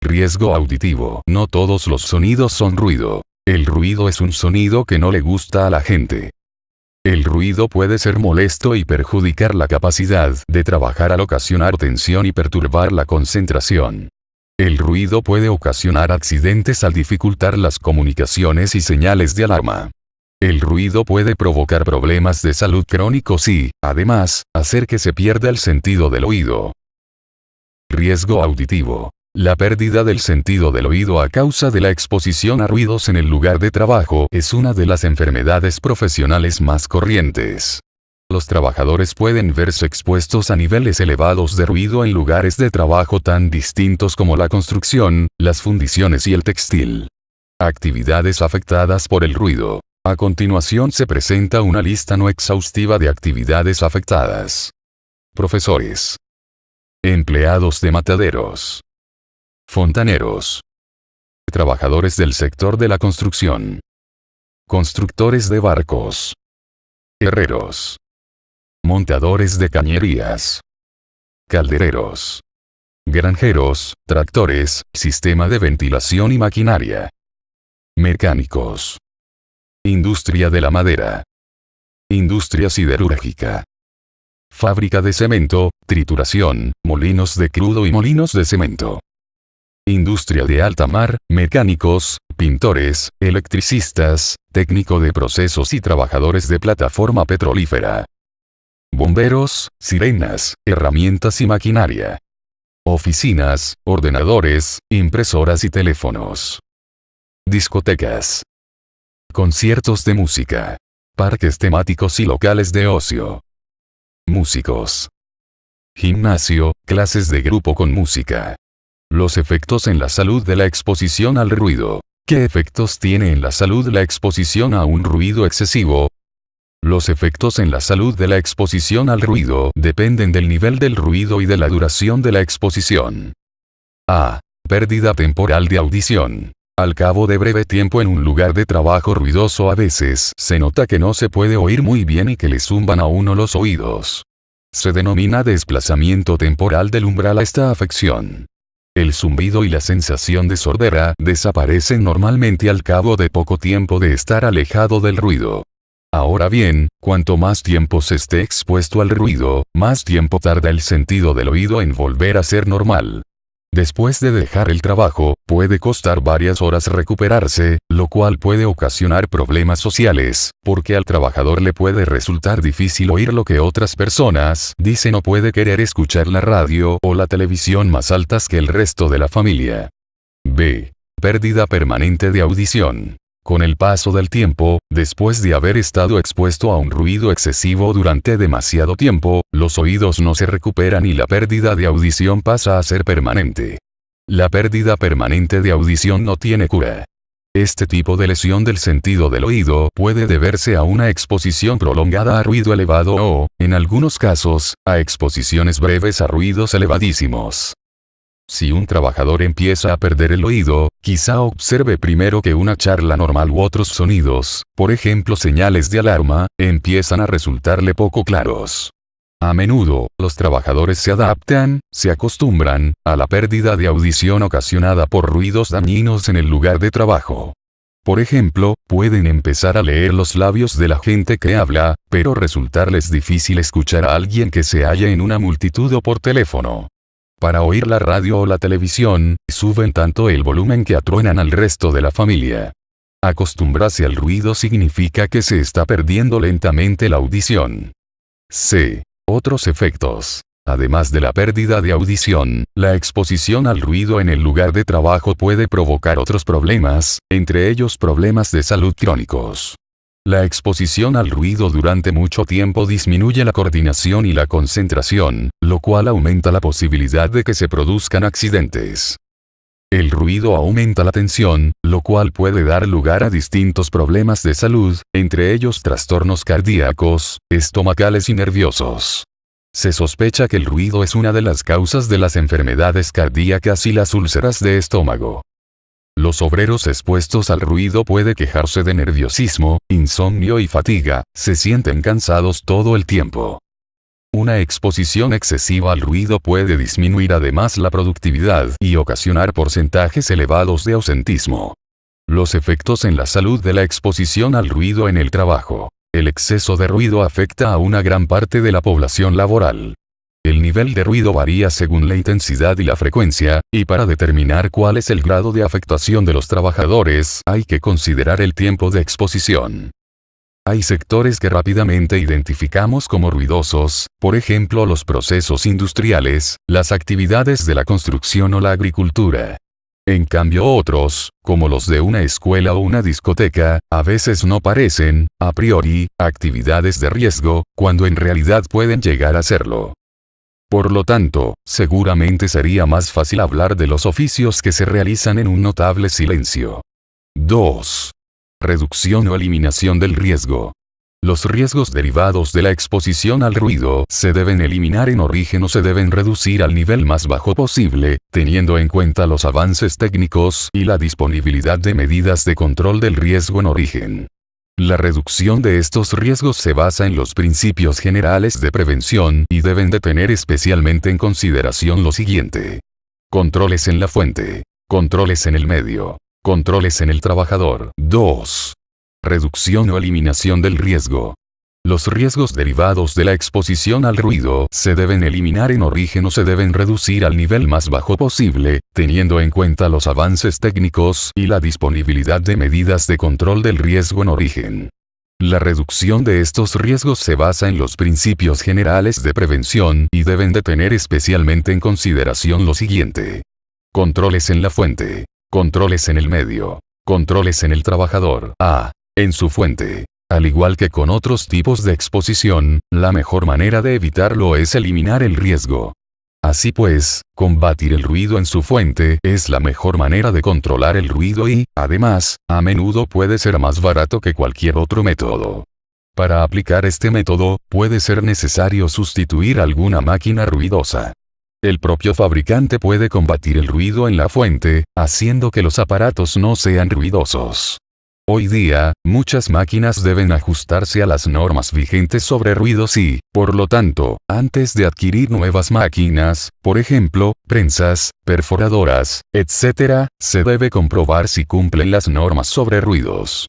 Riesgo auditivo. No todos los sonidos son ruido. El ruido es un sonido que no le gusta a la gente. El ruido puede ser molesto y perjudicar la capacidad de trabajar al ocasionar tensión y perturbar la concentración. El ruido puede ocasionar accidentes al dificultar las comunicaciones y señales de alarma. El ruido puede provocar problemas de salud crónicos y, además, hacer que se pierda el sentido del oído. Riesgo auditivo. La pérdida del sentido del oído a causa de la exposición a ruidos en el lugar de trabajo es una de las enfermedades profesionales más corrientes. Los trabajadores pueden verse expuestos a niveles elevados de ruido en lugares de trabajo tan distintos como la construcción, las fundiciones y el textil. Actividades afectadas por el ruido. A continuación se presenta una lista no exhaustiva de actividades afectadas. Profesores. Empleados de mataderos. Fontaneros. Trabajadores del sector de la construcción. Constructores de barcos. Herreros. Montadores de cañerías. Caldereros. Granjeros, tractores, sistema de ventilación y maquinaria. Mecánicos. Industria de la madera. Industria siderúrgica. Fábrica de cemento, trituración, molinos de crudo y molinos de cemento. Industria de alta mar, mecánicos, pintores, electricistas, técnico de procesos y trabajadores de plataforma petrolífera. Bomberos, sirenas, herramientas y maquinaria. Oficinas, ordenadores, impresoras y teléfonos. Discotecas. Conciertos de música. Parques temáticos y locales de ocio. Músicos. Gimnasio, clases de grupo con música. Los efectos en la salud de la exposición al ruido. ¿Qué efectos tiene en la salud la exposición a un ruido excesivo? Los efectos en la salud de la exposición al ruido dependen del nivel del ruido y de la duración de la exposición. A. Pérdida temporal de audición. Al cabo de breve tiempo en un lugar de trabajo ruidoso a veces se nota que no se puede oír muy bien y que le zumban a uno los oídos. Se denomina desplazamiento temporal del umbral a esta afección. El zumbido y la sensación de sordera desaparecen normalmente al cabo de poco tiempo de estar alejado del ruido. Ahora bien, cuanto más tiempo se esté expuesto al ruido, más tiempo tarda el sentido del oído en volver a ser normal. Después de dejar el trabajo, puede costar varias horas recuperarse, lo cual puede ocasionar problemas sociales, porque al trabajador le puede resultar difícil oír lo que otras personas dicen o puede querer escuchar la radio o la televisión más altas que el resto de la familia. B. Pérdida permanente de audición. Con el paso del tiempo, después de haber estado expuesto a un ruido excesivo durante demasiado tiempo, los oídos no se recuperan y la pérdida de audición pasa a ser permanente. La pérdida permanente de audición no tiene cura. Este tipo de lesión del sentido del oído puede deberse a una exposición prolongada a ruido elevado o, en algunos casos, a exposiciones breves a ruidos elevadísimos. Si un trabajador empieza a perder el oído, quizá observe primero que una charla normal u otros sonidos, por ejemplo señales de alarma, empiezan a resultarle poco claros. A menudo, los trabajadores se adaptan, se acostumbran, a la pérdida de audición ocasionada por ruidos dañinos en el lugar de trabajo. Por ejemplo, pueden empezar a leer los labios de la gente que habla, pero resultarles difícil escuchar a alguien que se halla en una multitud o por teléfono. Para oír la radio o la televisión, suben tanto el volumen que atruenan al resto de la familia. Acostumbrarse al ruido significa que se está perdiendo lentamente la audición. C. Otros efectos. Además de la pérdida de audición, la exposición al ruido en el lugar de trabajo puede provocar otros problemas, entre ellos problemas de salud crónicos. La exposición al ruido durante mucho tiempo disminuye la coordinación y la concentración, lo cual aumenta la posibilidad de que se produzcan accidentes. El ruido aumenta la tensión, lo cual puede dar lugar a distintos problemas de salud, entre ellos trastornos cardíacos, estomacales y nerviosos. Se sospecha que el ruido es una de las causas de las enfermedades cardíacas y las úlceras de estómago. Los obreros expuestos al ruido pueden quejarse de nerviosismo, insomnio y fatiga, se sienten cansados todo el tiempo. Una exposición excesiva al ruido puede disminuir además la productividad y ocasionar porcentajes elevados de ausentismo. Los efectos en la salud de la exposición al ruido en el trabajo. El exceso de ruido afecta a una gran parte de la población laboral. El nivel de ruido varía según la intensidad y la frecuencia, y para determinar cuál es el grado de afectación de los trabajadores, hay que considerar el tiempo de exposición. Hay sectores que rápidamente identificamos como ruidosos, por ejemplo los procesos industriales, las actividades de la construcción o la agricultura. En cambio otros, como los de una escuela o una discoteca, a veces no parecen, a priori, actividades de riesgo, cuando en realidad pueden llegar a serlo. Por lo tanto, seguramente sería más fácil hablar de los oficios que se realizan en un notable silencio. 2. Reducción o eliminación del riesgo. Los riesgos derivados de la exposición al ruido se deben eliminar en origen o se deben reducir al nivel más bajo posible, teniendo en cuenta los avances técnicos y la disponibilidad de medidas de control del riesgo en origen. La reducción de estos riesgos se basa en los principios generales de prevención y deben de tener especialmente en consideración lo siguiente. Controles en la fuente. Controles en el medio. Controles en el trabajador. 2. Reducción o eliminación del riesgo. Los riesgos derivados de la exposición al ruido se deben eliminar en origen o se deben reducir al nivel más bajo posible, teniendo en cuenta los avances técnicos y la disponibilidad de medidas de control del riesgo en origen. La reducción de estos riesgos se basa en los principios generales de prevención y deben de tener especialmente en consideración lo siguiente. Controles en la fuente. Controles en el medio. Controles en el trabajador. En su fuente. Al igual que con otros tipos de exposición, la mejor manera de evitarlo es eliminar el riesgo. Así pues, combatir el ruido en su fuente es la mejor manera de controlar el ruido y, además, a menudo puede ser más barato que cualquier otro método. Para aplicar este método, puede ser necesario sustituir alguna máquina ruidosa. El propio fabricante puede combatir el ruido en la fuente, haciendo que los aparatos no sean ruidosos. Hoy día, muchas máquinas deben ajustarse a las normas vigentes sobre ruidos y, por lo tanto, antes de adquirir nuevas máquinas, por ejemplo, prensas, perforadoras, etc., se debe comprobar si cumplen las normas sobre ruidos.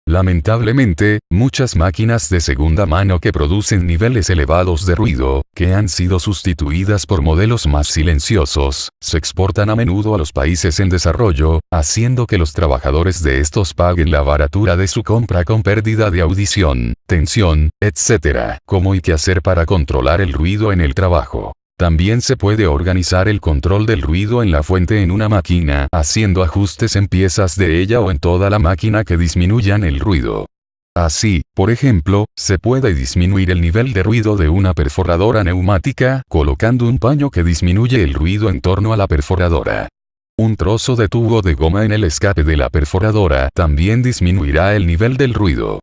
Lamentablemente, muchas máquinas de segunda mano que producen niveles elevados de ruido, que han sido sustituidas por modelos más silenciosos, se exportan a menudo a los países en desarrollo, haciendo que los trabajadores de estos paguen la baratura de su compra con pérdida de audición, tensión, etc. ¿Cómo hay que hacer para controlar el ruido en el trabajo? También se puede organizar el control del ruido en la fuente en una máquina, haciendo ajustes en piezas de ella o en toda la máquina que disminuyan el ruido. Así, por ejemplo, se puede disminuir el nivel de ruido de una perforadora neumática, colocando un paño que disminuye el ruido en torno a la perforadora. Un trozo de tubo de goma en el escape de la perforadora también disminuirá el nivel del ruido.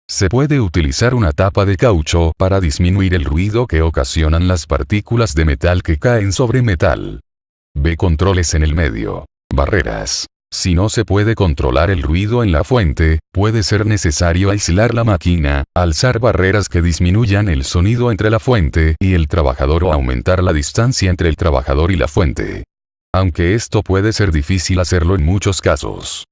Se puede utilizar una tapa de caucho para disminuir el ruido que ocasionan las partículas de metal que caen sobre metal. B. Controles en el medio. Barreras. Si no se puede controlar el ruido en la fuente, puede ser necesario aislar la máquina, alzar barreras que disminuyan el sonido entre la fuente y el trabajador o aumentar la distancia entre el trabajador y la fuente. Aunque esto puede ser difícil hacerlo en muchos casos.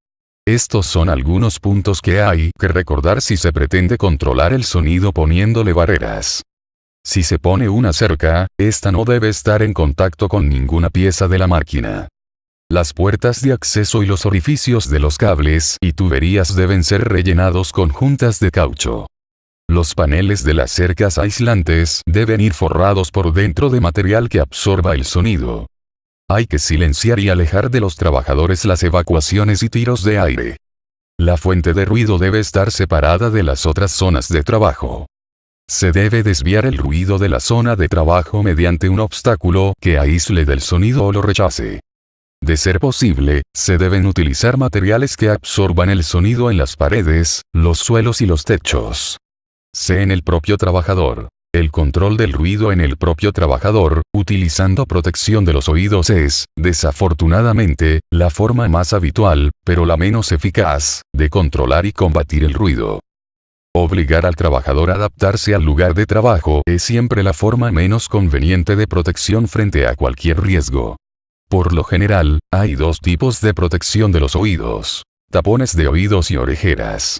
Estos son algunos puntos que hay que recordar si se pretende controlar el sonido poniéndole barreras. Si se pone una cerca, esta no debe estar en contacto con ninguna pieza de la máquina. Las puertas de acceso y los orificios de los cables y tuberías deben ser rellenados con juntas de caucho. Los paneles de las cercas aislantes deben ir forrados por dentro de material que absorba el sonido. Hay que silenciar y alejar de los trabajadores las evacuaciones y tiros de aire. La fuente de ruido debe estar separada de las otras zonas de trabajo. Se debe desviar el ruido de la zona de trabajo mediante un obstáculo que aísle del sonido o lo rechace. De ser posible, se deben utilizar materiales que absorban el sonido en las paredes, los suelos y los techos. C. En el propio trabajador. El control del ruido en el propio trabajador, utilizando protección de los oídos es, desafortunadamente, la forma más habitual, pero la menos eficaz, de controlar y combatir el ruido. Obligar al trabajador a adaptarse al lugar de trabajo es siempre la forma menos conveniente de protección frente a cualquier riesgo. Por lo general, hay dos tipos de protección de los oídos: tapones de oídos y orejeras.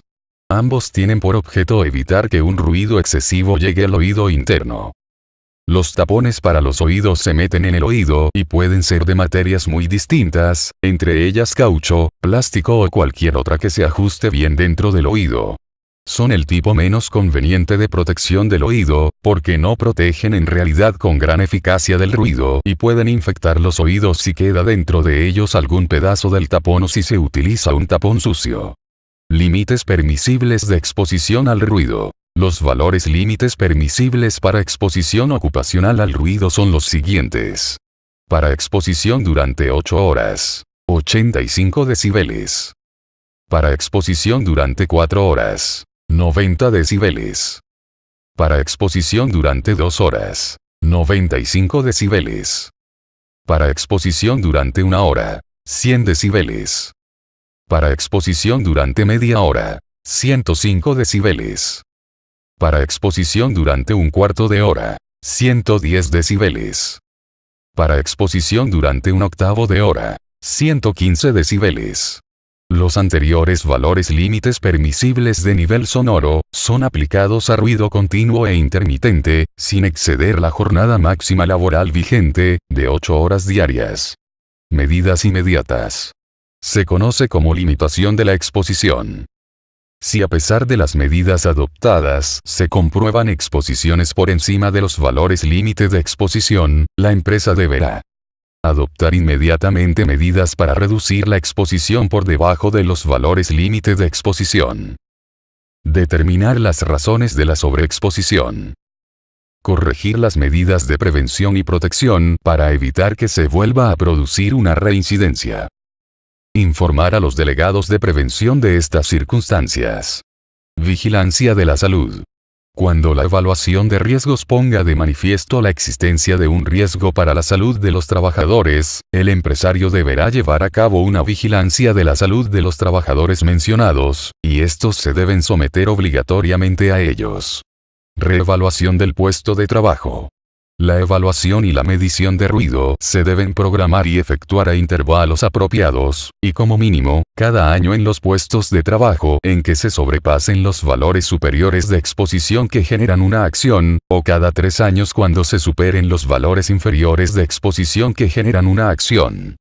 Ambos tienen por objeto evitar que un ruido excesivo llegue al oído interno. Los tapones para los oídos se meten en el oído y pueden ser de materias muy distintas, entre ellas caucho, plástico o cualquier otra que se ajuste bien dentro del oído. Son el tipo menos conveniente de protección del oído, porque no protegen en realidad con gran eficacia del ruido y pueden infectar los oídos si queda dentro de ellos algún pedazo del tapón o si se utiliza un tapón sucio. Límites permisibles de exposición al ruido. Los valores límites permisibles para exposición ocupacional al ruido son los siguientes. Para exposición durante 8 horas, 85 decibeles. Para exposición durante 4 horas, 90 decibeles. Para exposición durante 2 horas, 95 decibeles. Para exposición durante 1 hora, 100 decibeles. Para exposición durante media hora, 105 decibeles. Para exposición durante un cuarto de hora, 110 decibeles. Para exposición durante un octavo de hora, 115 decibeles. Los anteriores valores límites permisibles de nivel sonoro son aplicados a ruido continuo e intermitente, sin exceder la jornada máxima laboral vigente, de 8 horas diarias. Medidas inmediatas. Se conoce como limitación de la exposición. Si a pesar de las medidas adoptadas se comprueban exposiciones por encima de los valores límite de exposición, la empresa deberá adoptar inmediatamente medidas para reducir la exposición por debajo de los valores límite de exposición. Determinar las razones de la sobreexposición. Corregir las medidas de prevención y protección para evitar que se vuelva a producir una reincidencia. Informar a los delegados de prevención de estas circunstancias. Vigilancia de la salud. Cuando la evaluación de riesgos ponga de manifiesto la existencia de un riesgo para la salud de los trabajadores, el empresario deberá llevar a cabo una vigilancia de la salud de los trabajadores mencionados, y estos se deben someter obligatoriamente a ellos. Reevaluación del puesto de trabajo. La evaluación y la medición de ruido se deben programar y efectuar a intervalos apropiados, y como mínimo, cada año en los puestos de trabajo en que se sobrepasen los valores superiores de exposición que generan una acción, o cada 3 años cuando se superen los valores inferiores de exposición que generan una acción.